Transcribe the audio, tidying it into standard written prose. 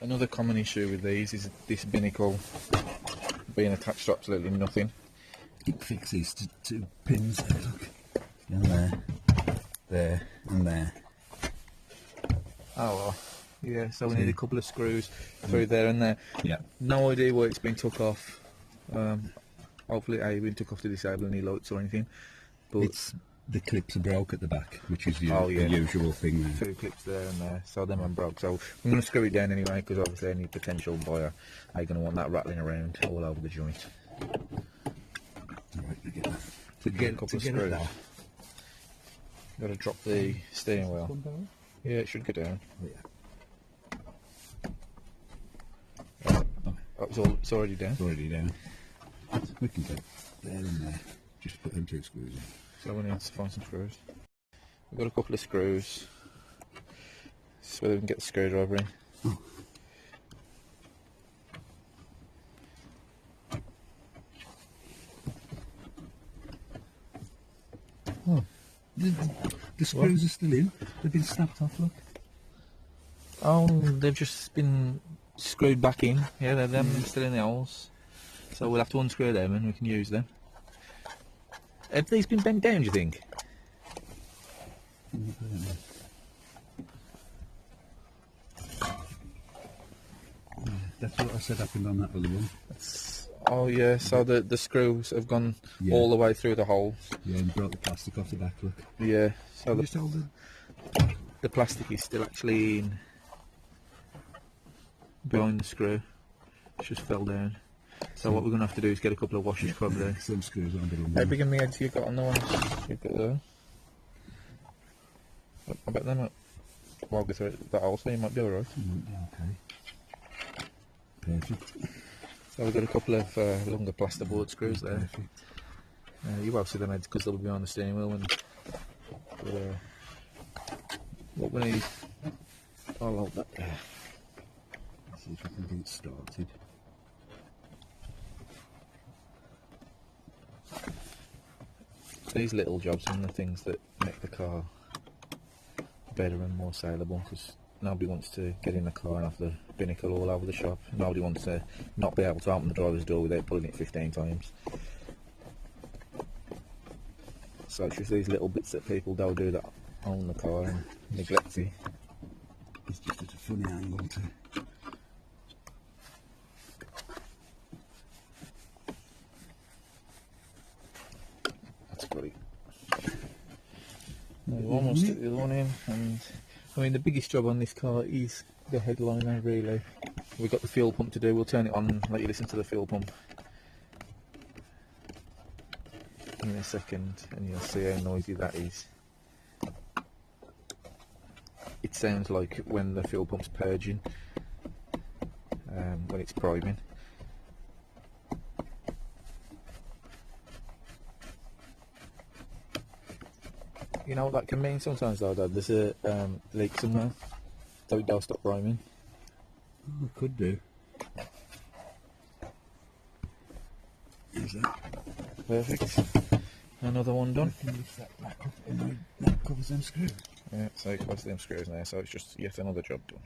Another common issue with these is this binnacle being attached to absolutely nothing. You can fix these two pins there, look. And there, and there. Oh well. Yeah, so we need a couple of screws through there and there. Yeah. No idea why it's been took off. Hopefully it ain't been took off to disable any lights or anything. But the clips are broke at the back, which is the usual thing there. Two clips there and there, so them are broke. So I'm going to screw it down anyway, because obviously any potential buyer ain't going to want that rattling around all over the joint. Right, to get a couple of screws. Got to drop the steering wheel. Yeah, it should go down. Yeah. Oh, it's already down. It's already down. We can get there and there. Just put them two screws in. So we need to find some screws. We've got a couple of screws. This is whether we can get the screwdriver in. Oh. The screws are still in. They've been snapped off, look. Oh, they've just been screwed back in. Yeah, they're still in the holes. So we'll have to unscrew them and we can use them. Have these been bent down, do you think? That's what I said happened on that other one. Oh yeah, so the screws have gone all the way through the holes. Yeah, and brought the plastic off the back, look. Yeah, so the plastic is still actually in behind the screw. It's just fell down. So what we're going to have to do is get a couple of washers probably. Some screws on the How big and heads you got on the ones you've got there? I bet they might well go through that hole, so you might be alright. Okay. Perfect. So we've got a couple of longer plasterboard screws there. Perfect. You won't see them heads because they'll be behind the steering wheel. What we need, I'll hold that there. Let's see if we can get it started. These little jobs are the things that make the car better and more saleable, because nobody wants to get in the car and have the binnacle all over the shop. Nobody wants to not be able to open the driver's door without pulling it 15 times. So it's just these little bits that people don't do that own the car and neglect it. It's just at a funny angle too. That's great. We've almost got the other one in, and I mean the biggest job on this car is the headliner really. We've got the fuel pump to do. We'll turn it on and let you listen to the fuel pump in a second and you'll see how noisy that is. It sounds like when the fuel pump's purging, when it's priming. You know what that can mean sometimes though, Dad? There's a leak somewhere, so it does stop priming. Oh, it could do. Is that perfect? Another one done. That covers them screws. Yeah, so it covers them screws now, so it's just yet another job done.